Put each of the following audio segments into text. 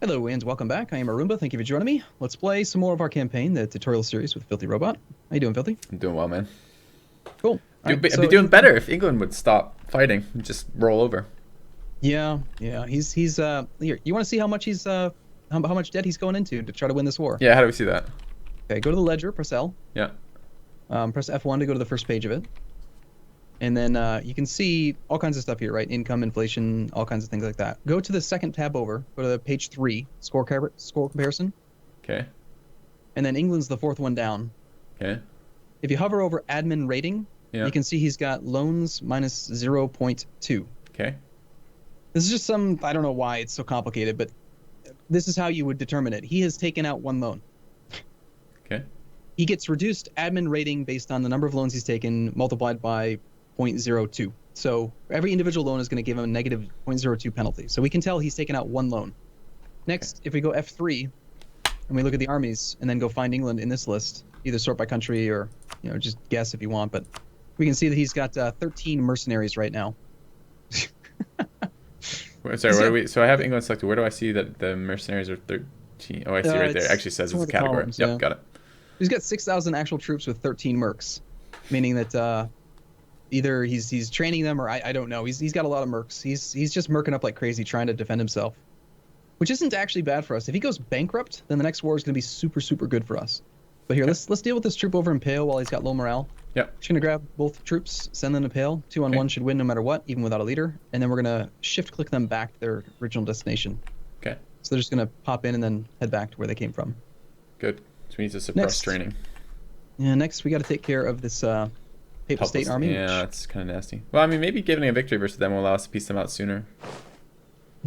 Hello and welcome back. I am Arumba. Thank you for joining me. Let's play some more of our campaign, the tutorial series with FilthyRobot. How you doing, Filthy? I'm doing well, man. Cool. I'd be doing better if England would stop fighting and just roll over. Yeah. He's here. You want to see how much how much debt he's going into to try to win this war? Yeah, how do we see that? Okay, go to the ledger, press L. Yeah. Press F1 to go to the first page of it. And then you can see all kinds of stuff here, right? Income, inflation, all kinds of things like that. Go to the second tab over. Go to page 3, score comparison. Okay. And then England's the fourth one down. Okay. If you hover over admin rating, Yeah. you can see he's got loans minus 0.2. Okay. This is just I don't know why it's so complicated, but this is how you would determine it. He has taken out one loan. Okay. He gets reduced admin rating based on the number of loans he's taken multiplied by 0.02. So every individual loan is going to give him a negative 0.02 penalty. So we can tell he's taken out one loan. Next, if we go F3 and we look at the armies and then go find England in this list, either sort by country or just guess if you want, but we can see that he's got 13 mercenaries right now. Wait, sorry, what are we? So I have England selected. Where do I see that the mercenaries are 13? Oh, I see right there. It actually says it's a category. Columns, yep, yeah. got it. He's got 6,000 actual troops with 13 mercs, meaning that either he's training them or I don't know. He's got a lot of mercs. He's just merking up like crazy trying to defend himself, which isn't actually bad for us. If he goes bankrupt, then the next war is going to be super, super good for us. But here, let's deal with this troop over in Pale while he's got low morale. Yep. Just going to grab both troops, send them to Pale. 2-on-1 should win no matter what, even without a leader. And then we're going to shift-click them back to their original destination. Okay. So they're just going to pop in and then head back to where they came from. Good. So we need to suppress training. Yeah, next we got to take care of this Papal State Army. Yeah, that's kind of nasty. Well, I mean, maybe giving a victory versus them will allow us to piece them out sooner.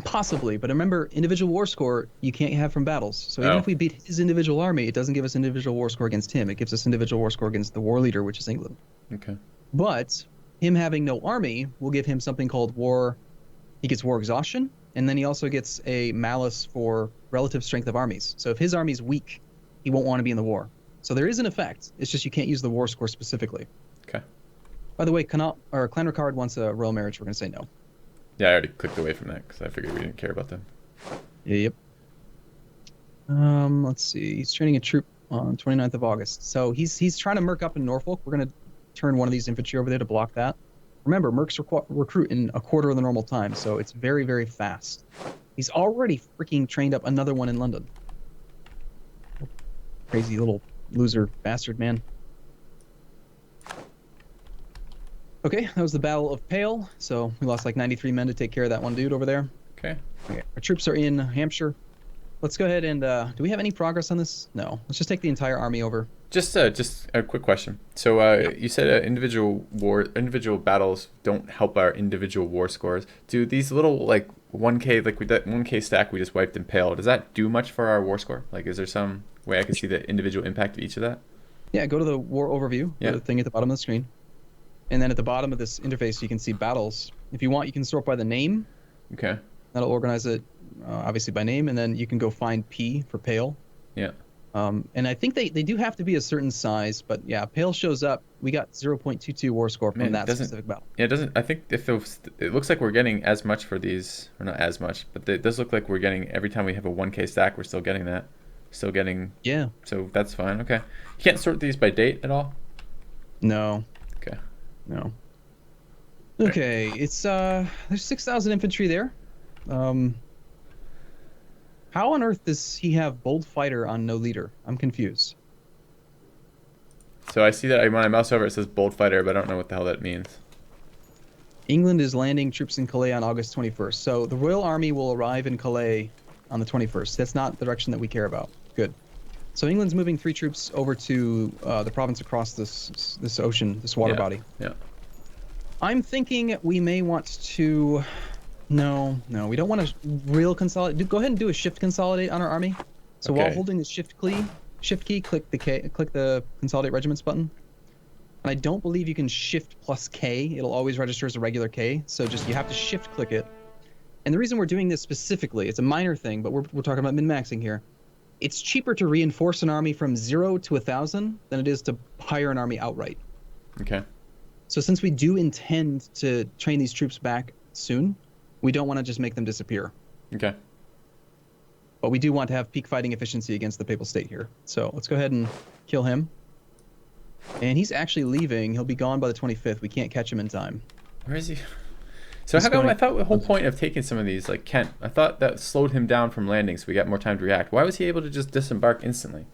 Possibly, but remember, individual war score you can't have from battles. So even if we beat his individual army, it doesn't give us individual war score against him. It gives us individual war score against the war leader, which is England. Okay. But him having no army will give him something called war. He gets war exhaustion, and then he also gets a malus for relative strength of armies. So if his army's weak, he won't want to be in the war. So there is an effect. It's just you can't use the war score specifically. Okay. By the way, Clan Ricard wants a royal marriage. We're going to say no. Yeah, I already clicked away from that because I figured we didn't care about them. Yep. Let's see. He's training a troop on 29th of August. So he's trying to merc up in Norfolk. We're going to turn one of these infantry over there to block that. Remember, mercs recruit in a quarter of the normal time, so it's very, very fast. He's already freaking trained up another one in London. Crazy little loser bastard, man. Okay, that was the Battle of Pale. So we lost like 93 men to take care of that one dude over there. Okay. Our troops are in Hampshire. Let's go ahead and do we have any progress on this? No. Let's just take the entire army over. Just a quick question. So you said individual battles don't help our individual war scores. Do these little like 1K like with that 1K stack we just wiped in Pale, does that do much for our war score? Like, is there some way I can see the individual impact of each of that? Yeah, go to the war overview, yeah. The thing at the bottom of the screen. And then at the bottom of this interface, you can see battles. If you want, you can sort by the name. Okay. That'll organize it, obviously, by name. And then you can go find P for Pale. Yeah. And I think they do have to be a certain size. But, yeah, Pale shows up. We got 0.22 war score from that specific battle. Yeah, it doesn't. I think if it looks like we're getting as much for these, or not as much, but it does look like we're getting, every time we have a 1K stack, we're still getting that. Still getting. Yeah. So that's fine. Okay. You can't sort these by date at all? No. Okay. No. Okay, it's there's 6,000 infantry there. How on earth does he have bold fighter on no leader? I'm confused. So I see that when I mouse over it says bold fighter, but I don't know what the hell that means. England is landing troops in Calais on August 21st. So the Royal Army will arrive in Calais on the 21st. That's not the direction that we care about. Good. So England's moving 3 troops over to the province across this ocean, this water body. Yeah. I'm thinking we may want to. No, we don't want to real consolidate. Go ahead and do a shift consolidate on our army. So while holding the shift key, click the consolidate regiments button. And I don't believe you can shift plus K. It'll always register as a regular K. So you have to shift click it. And the reason we're doing this specifically, it's a minor thing, but we're talking about min-maxing here. It's cheaper to reinforce an army from 0 to 1,000 than it is to hire an army outright. Okay. So since we do intend to train these troops back soon, we don't want to just make them disappear. Okay. But we do want to have peak fighting efficiency against the Papal State here. So let's go ahead and kill him. And he's actually leaving. He'll be gone by the 25th. We can't catch him in time. Where is he? So how come I thought the whole point of taking some of these, like Kent, I thought that slowed him down from landing so we got more time to react. Why was he able to just disembark instantly?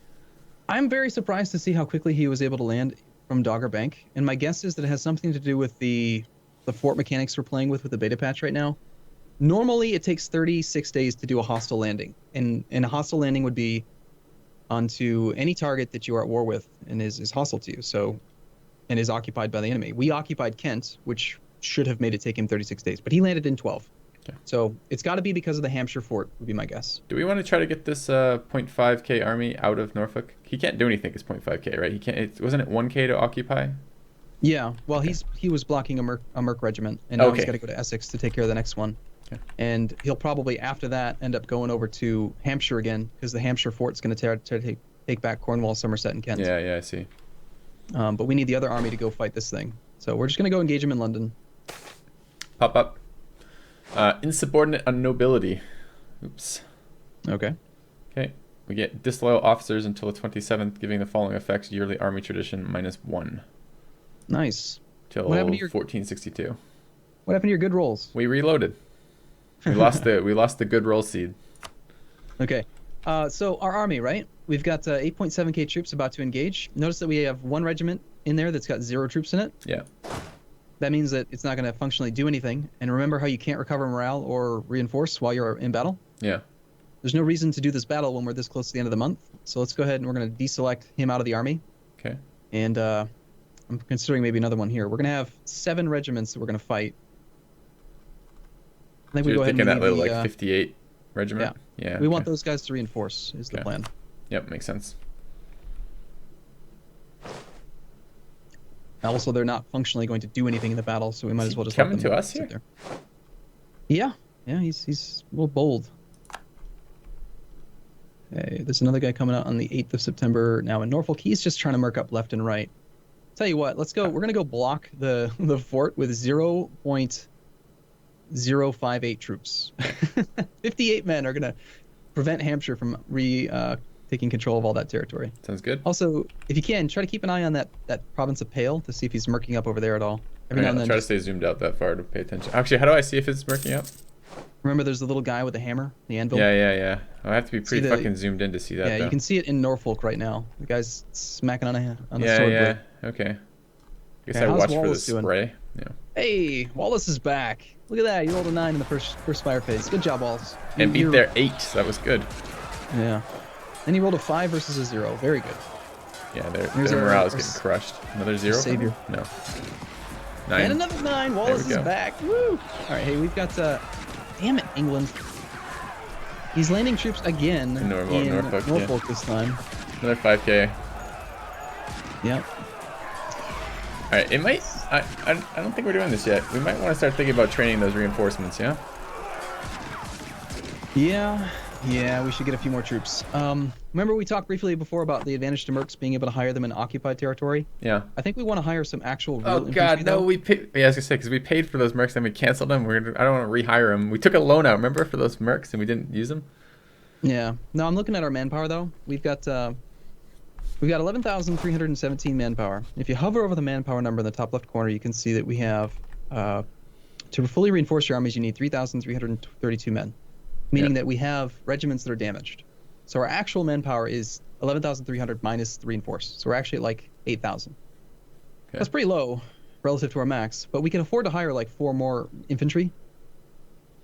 I'm very surprised to see how quickly he was able to land from Dogger Bank. And my guess is that it has something to do with the fort mechanics we're playing with the beta patch right now. Normally, it takes 36 days to do a hostile landing. And a hostile landing would be onto any target that you are at war with and is hostile to you, so, and is occupied by the enemy. We occupied Kent, which should have made it take him 36 days, but he landed in 12. Okay. So it's got to be because of the Hampshire fort, would be my guess. Do we want to try to get this 0.5k army out of Norfolk? He can't do anything. It's 0.5k, right? He can't. Wasn't it 1k to occupy? Yeah. Well, okay. He was blocking a Merc regiment, and now he's got to go to Essex to take care of the next one. Okay. And he'll probably after that end up going over to Hampshire again because the Hampshire fort's going to take back Cornwall, Somerset, and Kent. Yeah, I see. But we need the other army to go fight this thing, so we're just going to go engage him in London. Pop up. Insubordinate on nobility. Oops. Okay. Okay. We get disloyal officers until the 27th, giving the following effects: yearly army tradition -1. Nice. Till 1462. What happened to your good rolls? We reloaded. We lost the good roll seed. Okay. So our army, right? We've got 8.7k troops about to engage. Notice that we have one regiment in there that's got 0 troops in it. Yeah. That means that it's not going to functionally do anything. And remember how you can't recover morale or reinforce while you're in battle? Yeah. There's no reason to do this battle when we're this close to the end of the month. So let's go ahead and we're going to deselect him out of the army. Okay. And I'm considering maybe another one here. We're going to have 7 regiments that we're going to fight. I think we go ahead and that little like 58 regiment. Yeah. We want those guys to reinforce. Is the plan. Yep, makes sense. Also, they're not functionally going to do anything in the battle, so we might as well just coming to us here. There. Yeah, he's a little bold. Okay, there's another guy coming out on the 8th of September now in Norfolk. He's just trying to mark up left and right. Tell you what, let's go. We're gonna go block the fort with 0.058 troops. 58 men are going to prevent Hampshire from taking control of all that territory. Sounds good. Also, if you can, try to keep an eye on that province of Pale to see if he's murking up over there at all. Every now and then. Try to stay zoomed out that far to pay attention. Actually, how do I see if it's murking up? Remember, there's the little guy with the hammer, the anvil? Yeah. I have to be pretty fucking zoomed in to see that. Yeah, though. You can see it in Norfolk right now. The guy's smacking on a sword blade. Yeah. Okay. I guess I watch for the spray. Yeah. Hey, Wallace is back. Look at that. You rolled a 9 in the first fire phase. Good job, Wallace. And beat their 8. So that was good. Yeah. Then he rolled a 5 versus a 0. Very good. Yeah, their morale is getting crushed. Another 0? Savior. No. 9. And another 9. Wallace is back. Woo! All right, hey, we've got... damn it, England. He's landing troops again in Norfolk this time. Another 5k. Yep. All right, it might... I don't think we're doing this yet. We might want to start thinking about training those reinforcements, yeah? Yeah, we should get a few more troops. Remember we talked briefly before about the advantage to mercs being able to hire them in occupied territory? Yeah. I think we want to hire some actual real infantry, God, no, we paid... Yeah, I was going to say, because we paid for those mercs, then we canceled them. I don't want to rehire them. We took a loan out, remember, for those mercs, and we didn't use them? Yeah. No, I'm looking at our manpower, though. We've got 11,317 manpower. If you hover over the manpower number in the top left corner, you can see that we have, to fully reinforce your armies, you need 3,332 men, meaning that we have regiments that are damaged. So our actual manpower is 11,300 minus the reinforce. So we're actually at like 8,000. Okay. That's pretty low relative to our max, but we can afford to hire like 4 more infantry.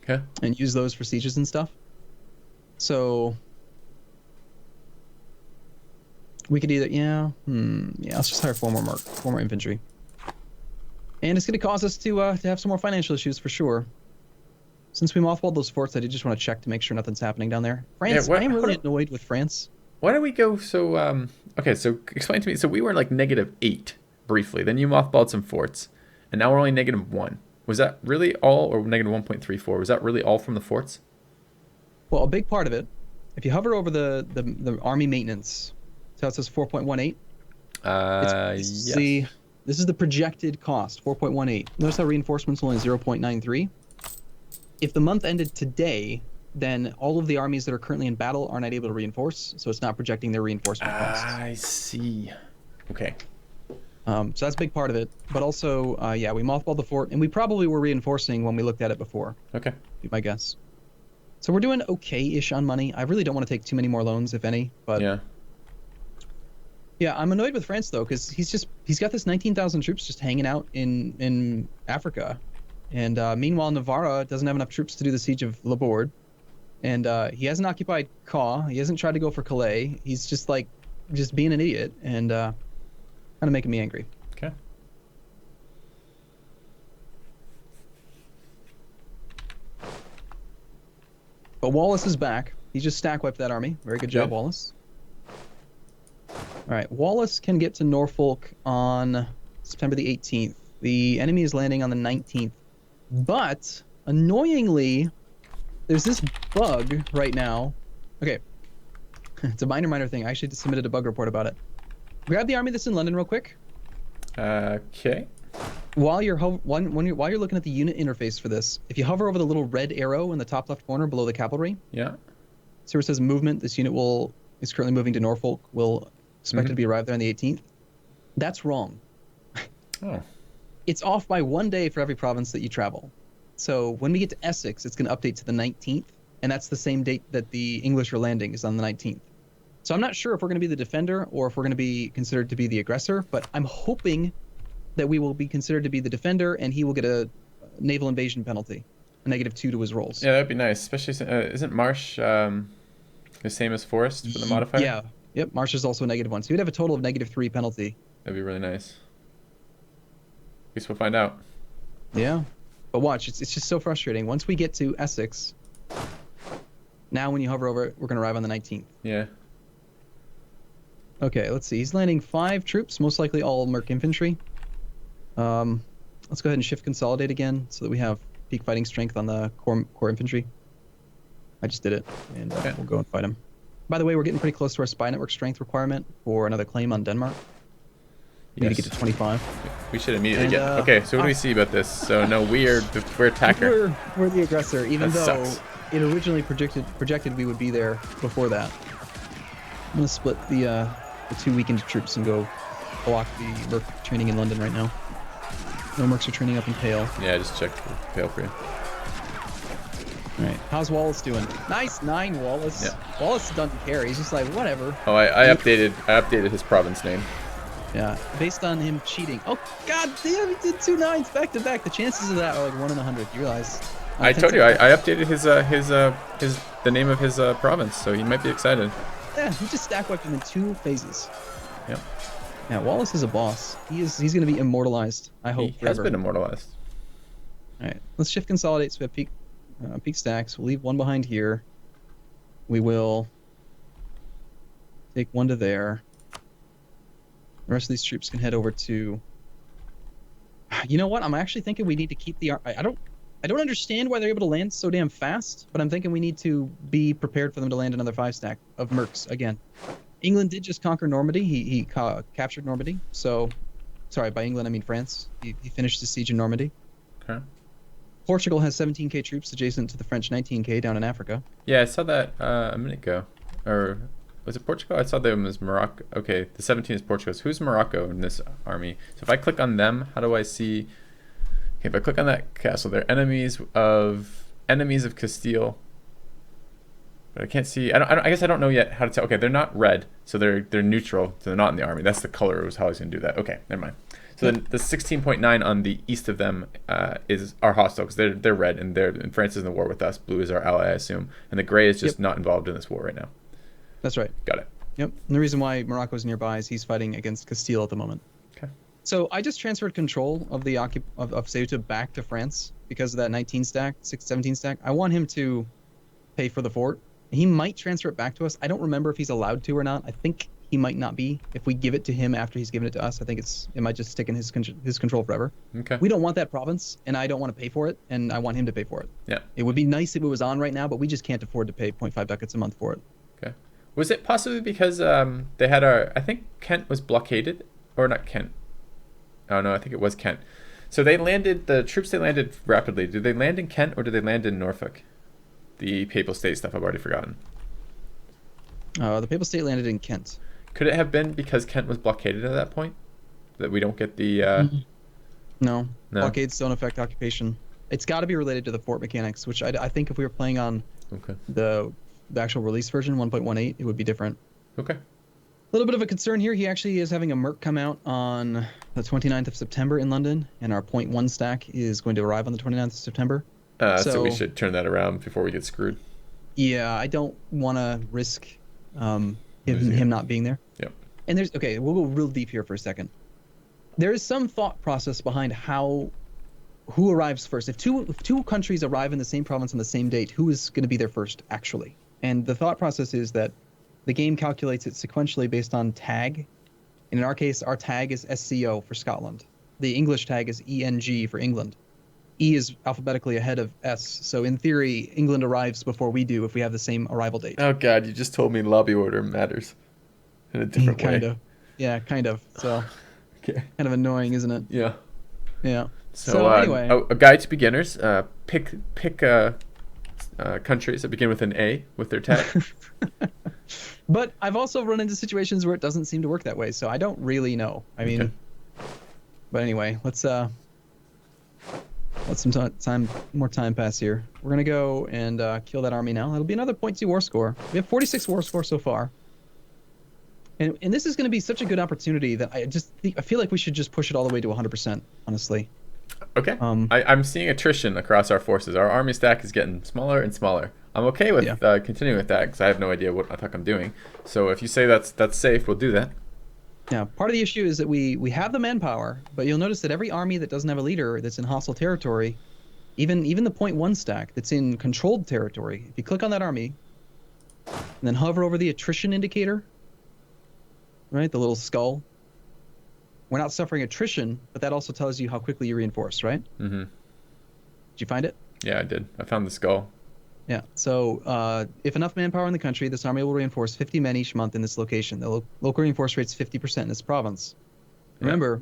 Okay. And use those for sieges and stuff. So we could either, let's just hire 4 more infantry. And it's going to cause us to have some more financial issues for sure. Since we mothballed those forts, I did just want to check to make sure nothing's happening down there. France, I am really annoyed with France. Why do we go so, okay, so explain to me. So we were like -8 briefly. Then you mothballed some forts. And now we're only -1. Was that really all, or -1.34? Was that really all from the forts? Well, a big part of it, if you hover over the army maintenance, so it says 4.18. Yes. See, this is the projected cost, 4.18. Notice how reinforcements only 0.93. If the month ended today, then all of the armies that are currently in battle are not able to reinforce, so it's not projecting their reinforcement costs. I see. Okay. So that's a big part of it. But also, yeah, we mothballed the fort, and we probably were reinforcing when we looked at it before. Okay. Be my guess. So we're doing okay-ish on money. I really don't want to take too many more loans, if any. But yeah, I'm annoyed with France though, because he's got this 19,000 troops just hanging out in Africa, and meanwhile Navarra doesn't have enough troops to do the siege of Le Bourd, and he hasn't occupied Caen. He hasn't tried to go for Calais. He's just being an idiot, and kind of making me angry. Okay. But Wallace is back. He just stack wiped that army. Very good job, Wallace. All right, Wallace can get to Norfolk on September the 18th. The enemy is landing on the 19th. But, annoyingly, there's this bug right now. Okay, it's a minor thing. I actually just submitted a bug report about it. Grab the army that's in London real quick. Okay. While you're looking at the unit interface for this, if you hover over the little red arrow in the top left corner below the cavalry, yeah. So where it says movement, this unit is currently moving to Norfolk. Will expected to be arrived there on the 18th. That's wrong. Oh. It's off by 1 day for every province that you travel. So when we get to Essex, it's going to update to the 19th, and that's the same date that the English are landing is on the 19th. So I'm not sure if we're going to be the defender or if we're going to be considered to be the aggressor, but I'm hoping that we will be considered to be the defender, and he will get a naval invasion penalty, a -2 to his rolls. Yeah, that'd be nice. Especially, isn't Marsh the same as Forest for the modifier? Yeah. Yep, Marsh is also a -1. So he would have a total of -3 penalty. That'd be really nice. Guess we'll find out. Yeah. But watch, it's just so frustrating. Once we get to Essex, now when you hover over it, we're going to arrive on the 19th. Yeah. Okay, let's see. He's landing 5 troops, most likely all Merc infantry. Let's go ahead and shift consolidate again so that we have peak fighting strength on the core infantry. I just did it, and we'll go and fight him. By the way, we're getting pretty close to our spy network strength requirement for another claim on Denmark. We need to get to 25. We should immediately get... Okay, so what do we see about this? So no, we're attacker. We're the aggressor, even that though sucks. It originally projected we would be there before that. I'm going to split the 2 weakened troops and go block the Merc training in London right now. No Mercs are training up in Pale. Yeah, I just checked Pale for you. Alright, how's Wallace doing? Nice 9, Wallace. Yeah. Wallace doesn't care. He's just like, whatever. Oh, I updated his province name. Yeah, based on him cheating. Oh, god damn, he did 2 9s back to back. The chances of that are like 1 in 100. You realize? I told you, I updated the name of his province, so he might be excited. Yeah, he just stack wiped him in 2 phases. Yep. Yeah, Wallace is a boss. He's going to be immortalized, I hope. He has been immortalized. Alright, let's shift consolidate so we have peak stacks. We'll leave 1 behind here. We will take 1 to there. The rest of these troops can head over to... You know what? I'm actually thinking we need to keep the... I don't understand why they're able to land so damn fast, but I'm thinking we need to be prepared for them to land another 5 stack of Mercs again. England did just conquer Normandy. He captured Normandy. So, sorry, by England I mean France. He finished his siege in Normandy. Okay. Portugal has 17k troops adjacent to the French 19k down in Africa. Yeah, I saw that a minute ago. Or was it Portugal? I saw them as Morocco. Okay, the 17 is Portugal. So who's Morocco in this army? So if I click on them, how do I see... Okay, if I click on that castle, they're enemies of Castile. But I can't see. I guess I don't know yet how to tell. Okay, they're not red, so they're neutral. So they're not in the army. That's the color. Was how I was gonna do that. Okay, never mind. So then the 16.9 on the east of them is our hostile because they're red and France is in the war with us. Blue is our ally, I assume, and the gray is just not involved in this war right now. That's right. Got it. Yep. And the reason why Morocco's nearby is he's fighting against Castile at the moment. Okay. So I just transferred control of the of Ceuta back to France because of that 19 stack, 17 stack. I want him to pay for the fort. He might transfer it back to us. I don't remember if he's allowed to or not. I think he might not be. If we give it to him after he's given it to us, I think it might just stick in his control forever. Okay. We don't want that province, and I don't want to pay for it, and I want him to pay for it. Yeah. It would be nice if it was on right now, but we just can't afford to pay 0.5 ducats a month for it. Okay. Was it possibly because they had I think Kent was blockaded, or not Kent? Oh no, I think it was Kent. So the troops they landed rapidly. Did they land in Kent or did they land in Norfolk? the Papal State stuff I've already forgotten. The Papal State landed in Kent. Could it have been because Kent was blockaded at that point? That we don't get the... No. No? Blockades don't affect occupation. It's got to be related to the fort mechanics, which I think if we were playing on the actual release version, 1.18, it would be different. Okay. A little bit of a concern here. He actually is having a Merc come out on the 29th of September in London, and our 0.1 stack is going to arrive on the 29th of September. So we should turn that around before we get screwed. Yeah, I don't want to risk him not being there. Yep. And we'll go real deep here for a second. There is some thought process behind who arrives first. If two countries arrive in the same province on the same date, who is going to be there first, actually? And the thought process is that the game calculates it sequentially based on tag. And in our case, our tag is SCO for Scotland. The English tag is ENG for England. E is alphabetically ahead of S. So in theory, England arrives before we do if we have the same arrival date. Oh, God, you just told me lobby order matters in a different way. Kind of. Yeah, kind of. So okay. Kind of annoying, isn't it? Yeah. Yeah. So anyway. A guide to beginners. Pick countries that begin with an A with their tag. But I've also run into situations where it doesn't seem to work that way, so I don't really know. I mean, but anyway, let's let some more time pass here. We're gonna go and kill that army now. That'll be another 0.2 war score. We have 46 war score so far, and this is gonna be such a good opportunity that I feel like we should just push it all the way to 100%. Honestly. Okay. I'm seeing attrition across our forces. Our army stack is getting smaller and smaller. I'm okay with continuing with that because I have no idea what the fuck I'm doing. So if you say that's safe, we'll do that. Now, part of the issue is that we have the manpower, but you'll notice that every army that doesn't have a leader that's in hostile territory, even the 0.1 stack that's in controlled territory, if you click on that army and then hover over the attrition indicator, right, the little skull, we're not suffering attrition, but that also tells you how quickly you reinforce, right? Mm-hmm. Did you find it? Yeah, I did. I found the skull. Yeah. So if enough manpower in the country, this army will reinforce 50 men each month in this location. The local reinforce rate's 50% in this province. Remember,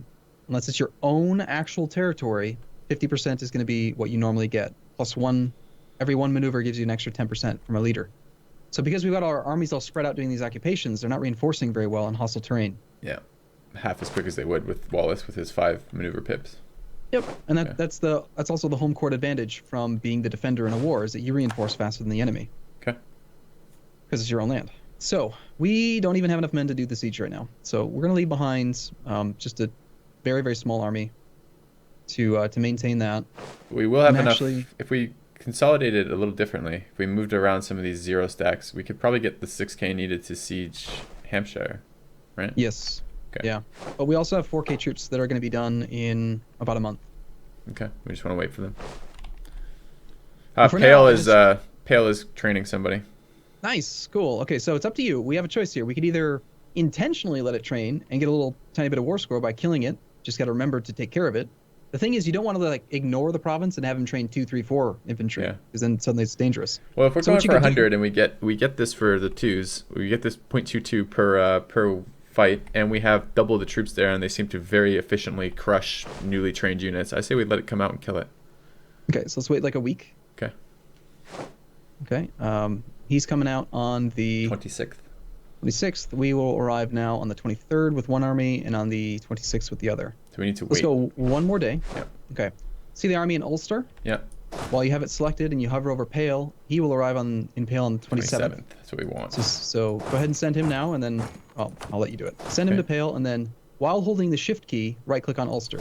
unless it's your own actual territory, 50% is going to be what you normally get. Plus every one maneuver gives you an extra 10% from a leader. So because we've got our armies all spread out doing these occupations, they're not reinforcing very well in hostile terrain. Yeah. Half as quick as they would with Wallace with his 5 maneuver pips. Yep, and that's also the home court advantage from being the defender in a war, is that you reinforce faster than the enemy. Okay. Because it's your own land. So we don't even have enough men to do the siege right now. So we're going to leave behind just a very, very small army to maintain that. We will have enough. If we consolidated a little differently, if we moved around some of these 0 stacks, we could probably get the 6K needed to siege Hampshire, right? Yes. Okay. Yeah, but we also have 4K troops that are going to be done in about a month. Okay, we just want to wait for them. Pale is training somebody. Nice, cool. Okay, so it's up to you. We have a choice here. We could either intentionally let it train and get a little tiny bit of war score by killing it. Just got to remember to take care of it. The thing is, you don't want to ignore the province and have him train 2, 3, 4 infantry, because then suddenly it's dangerous. Well, if we're going for 100 and we get this for the 2s, we get this 0.22 per fight, and we have double the troops there, and they seem to very efficiently crush newly trained units. I say we let it come out and kill it. Okay, so let's wait like a week. Okay. Okay. He's coming out on the 26th. 26th. We will arrive now on the 23rd with one army, and on the 26th with the other. So we need to wait. Let's go one more day. Yep. Okay. See the army in Ulster? Yep. While you have it selected and you hover over Pale, he will arrive in Pale on the 27th. That's what we want. So go ahead and send him now, and then I'll let you do it. Send him to Pale, and then while holding the Shift key, right-click on Ulster.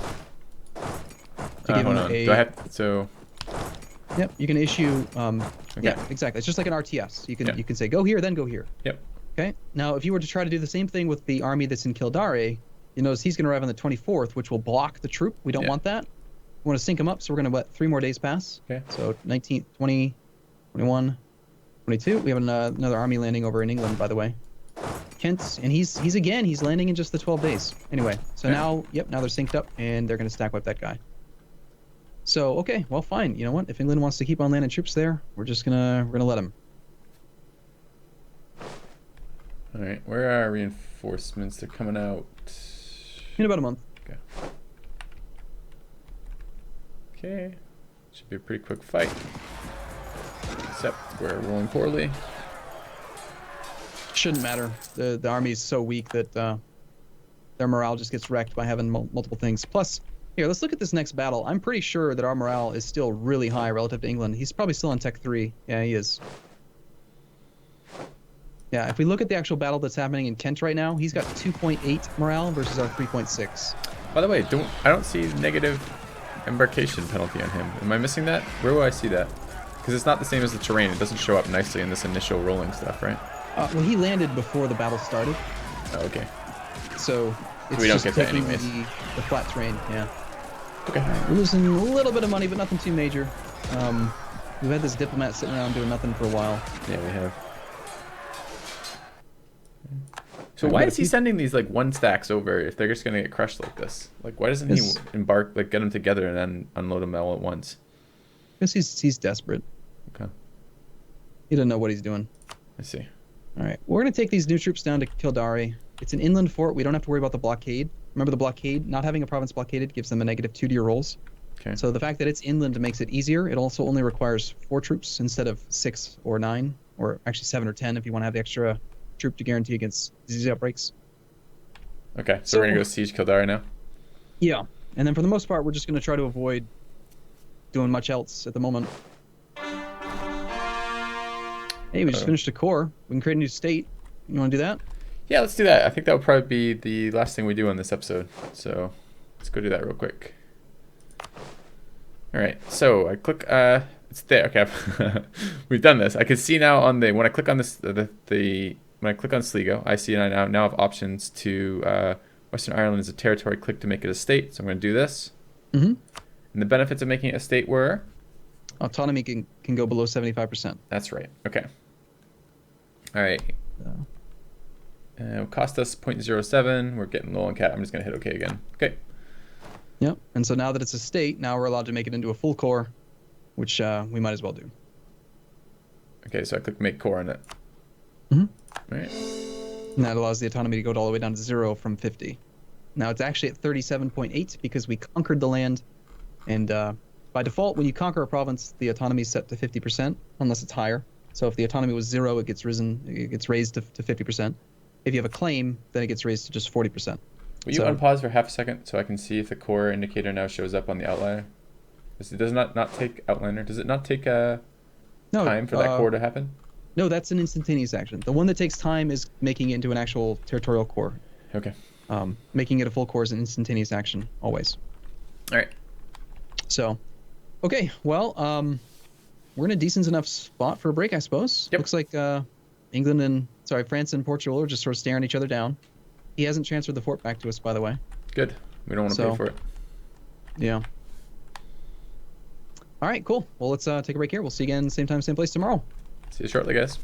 Hold on. Do I have so? Yep. You can issue. Okay. Yeah, exactly. It's just like an RTS. You can say go here, then go here. Yep. Okay. Now, if you were to try to do the same thing with the army that's in Kildare, you notice he's going to arrive on the 24th, which will block the troop. We don't want that. We want to sync him up, so we're going to let 3 more days pass. Okay. So 19th, 20, 21, 22. We have another army landing over in England, by the way. Kent, and he's landing in just the 12 days. Anyway, so now they're synced up, and they're going to stack wipe that guy. So okay, well fine. You know what? If England wants to keep on landing troops there, we're gonna let them. All right, where are our reinforcements? They're coming out in about a month. Okay. Okay, should be a pretty quick fight. Except we're rolling poorly. Shouldn't matter. The army is so weak that their morale just gets wrecked by having multiple things. Plus, here, let's look at this next battle. I'm pretty sure that our morale is still really high relative to England. He's probably still on Tech 3. Yeah, he is. Yeah, if we look at the actual battle that's happening in Kent right now, he's got 2.8 morale versus our 3.6. By the way, I don't see negative embarkation penalty on him. Am I missing that? Where will I see that? Because it's not the same as the terrain. It doesn't show up nicely in this initial rolling stuff, right? Well, he landed before the battle started. Oh, okay. So it's we don't just get that taking anyways. the flat terrain, yeah. Okay. We're losing a little bit of money, but nothing too major. We've had this diplomat sitting around doing nothing for a while. Yeah, we have. So why is he sending these like one stacks over if they're just gonna get crushed like this? Like, why doesn't he embark, like, get them together and then unload them all at once? Because he's desperate. Okay. He doesn't know what he's doing. I see. All right, we're gonna take these new troops down to Kildare. It's an inland fort. We don't have to worry about the blockade. Remember the blockade? Not having a province blockaded gives them a -2 to your rolls. Okay. So the fact that it's inland makes it easier. It also only requires 4 troops instead of 6 or 9, or actually 7 or 10 if you want to have the extra troop to guarantee against disease outbreaks. Okay, so we're gonna go siege Kildare now. Yeah, and then for the most part, we're just gonna try to avoid doing much else at the moment. Hey, we just finished a core. We can create a new state. You want to do that? Yeah, let's do that. I think that would probably be the last thing we do on this episode. So let's go do that real quick. All right, so I click. It's there. Okay, we've done this. I can see now on when I click on this when I click on Sligo, I see I now have options to Western Ireland as a territory. Click to make it a state. So I'm going to do this. Mm-hmm. And the benefits of making it a state were? Autonomy can go below 75%. That's right. Okay. All right. It'll cost us 0.07. We're getting low on cat. I'm just going to hit OK again. Okay. Yep. And so now that it's a state, now we're allowed to make it into a full core, which we might as well do. Okay, so I click make core on it. Mm-hmm. All right. And that allows the autonomy to go all the way down to 0 from 50. Now it's actually at 37.8 because we conquered the land. And by default, when you conquer a province, the autonomy is set to 50%, unless it's higher. So if the autonomy was 0, it gets raised to 50%. If you have a claim, then it gets raised to just 40%. Will you unpause for half a second so I can see if the core indicator now shows up on the outliner? Does it not take outliner? Does it not take time for that core to happen? No, that's an instantaneous action. The one that takes time is making it into an actual territorial core. Okay. Making it a full core is an instantaneous action, always. All right. So, okay, well, we're in a decent enough spot for a break, I suppose. Yep. Looks like France and Portugal are just sort of staring each other down. He hasn't transferred the fort back to us, by the way. Good. We don't want to pay for it. Yeah. All right, cool. Well, let's take a break here. We'll see you again, same time, same place tomorrow. See you shortly, guys.